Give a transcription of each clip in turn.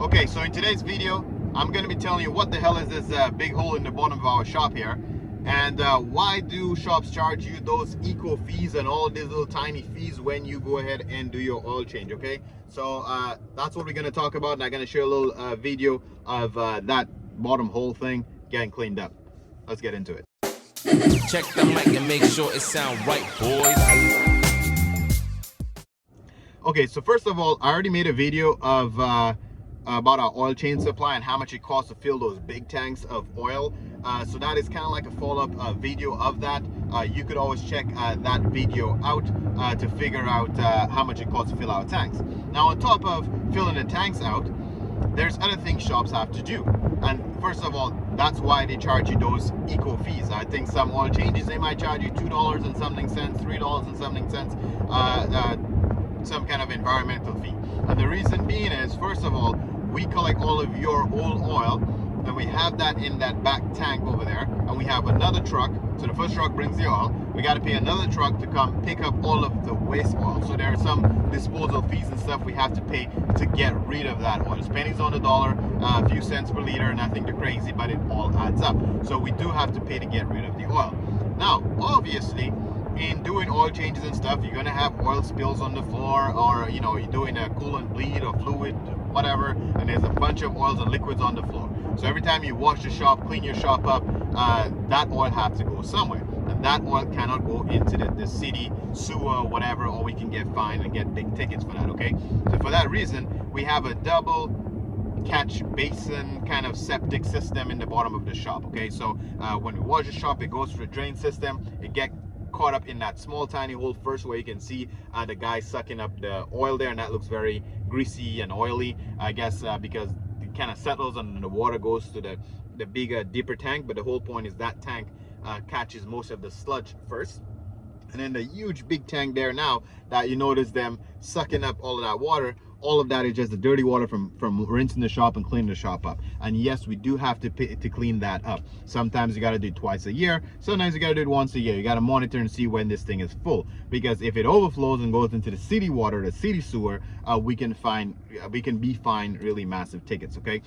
Okay, so in today's video, I'm going to be telling you what the hell is this big hole in the bottom of our shop here, and why do shops charge you those eco fees and all these little tiny fees when you go ahead and do your oil change. Okay, so that's what we're going to talk about, and I'm going to share a little video of that bottom hole thing getting cleaned up. Let's get into it. Check the mic and make sure it sound right, boys. Okay, so first of all, I already made a video of about our oil change supply and how much it costs to fill those big tanks of oil. So that is kind of like a follow-up video of that. You could always check that video out to figure out how much it costs to fill our tanks. Now, on top of filling the tanks out, there's other things shops have to do. And first of all, that's why they charge you those eco fees. I think some oil changes, they might charge you $2 and something cents, $3 and something cents, some kind of environmental fee. And the reason being is, first of all, we collect all of your old oil and we have that in that back tank over there, and we have another truck. So the first truck brings the oil, we got to pay another truck to come pick up all of the waste oil. So there are some disposal fees and stuff we have to pay to get rid of that oil. It's pennies on the dollar, a few cents per liter, nothing too crazy, but it all adds up. So we do have to pay to get rid of the oil. Now, obviously, in doing oil changes and stuff, you're going to have oil spills on the floor, or you know, you're doing a coolant bleed or fluid, whatever, and there's a bunch of oils and liquids on the floor. So every time you wash the shop, clean your shop up, that oil has to go somewhere, and that oil cannot go into the city sewer, whatever, or we can get fined and get big tickets for that. Okay, so for that reason, we have a double catch basin kind of septic system in the bottom of the shop. Okay, so when we wash the shop, it goes through a drain system, it gets caught up in that small tiny hole first, where you can see the guy sucking up the oil there, and that looks very greasy and oily, I guess, because it kind of settles and the water goes to the bigger, deeper tank. But the whole point is that tank catches most of the sludge first, and then the huge big tank there now that you notice them sucking up all of that water, all of that is just the dirty water from rinsing the shop and cleaning the shop up. And yes, we do have to pay to clean that up. Sometimes you got to do it twice a year, sometimes you got to do it once a year. You got to monitor and see when this thing is full, because if it overflows and goes into the city water, the city sewer, we can be fined really massive tickets. Okay,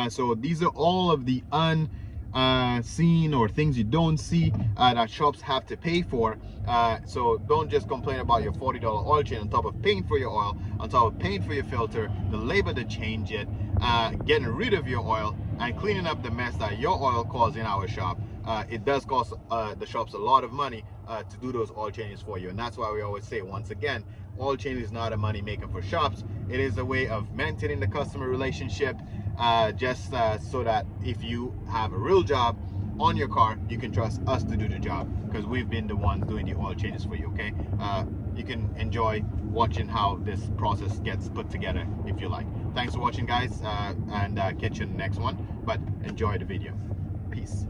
so these are all of the unseen or things you don't see that shops have to pay for. So don't just complain about your $40 oil change on top of paying for your oil, on top of paying for your filter, the labor to change it, getting rid of your oil, and cleaning up the mess that your oil caused in our shop. It does cost the shops a lot of money to do those oil changes for you, and that's why we always say, once again, oil change is not a money maker for shops. It is a way of maintaining the customer relationship, just so that if you have a real job on your car, you can trust us to do the job, because we've been the ones doing the oil changes for you. Okay, you can enjoy watching how this process gets put together if you like. Thanks for watching, guys, and catch you in the next one, but enjoy the video. Peace.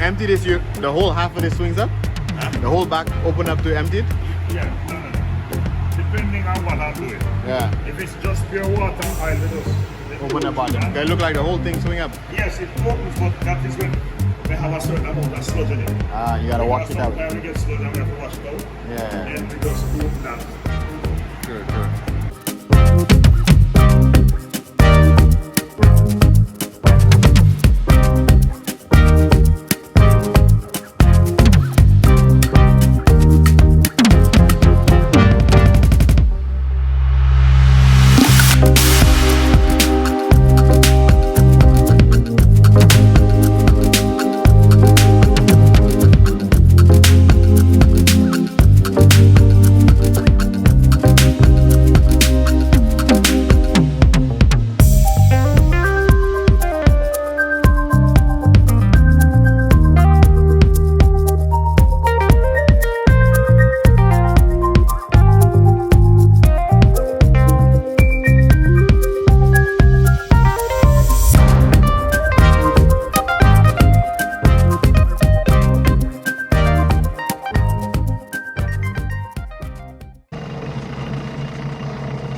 empty this, the whole half of this swings up? Huh? The whole back open up to empty it? Yeah, no. can't do it. Yeah. If it's just pure water, oil, they just Open the bottom. They look like the whole thing swing up. Yes, it opens, but that is when we have a certain amount of sludge in it. Ah, you gotta wash it out. Sometimes we get sludge and we have to wash it out. Yeah. And we just open that. Sure, sure.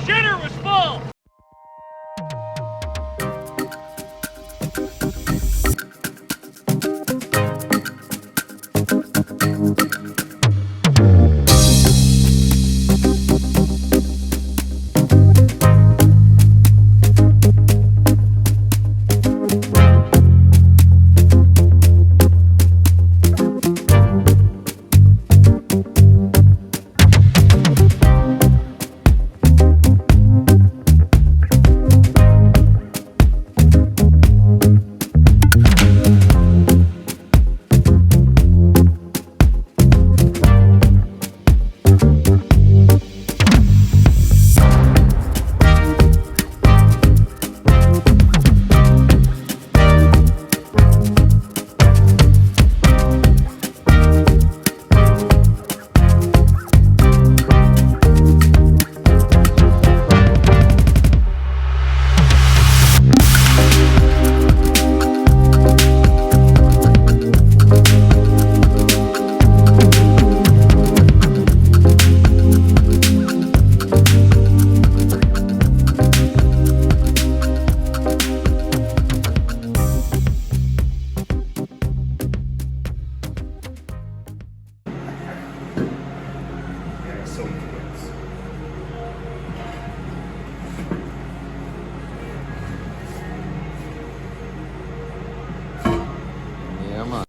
Shitter was full! Yeah, so influence. Yeah, man.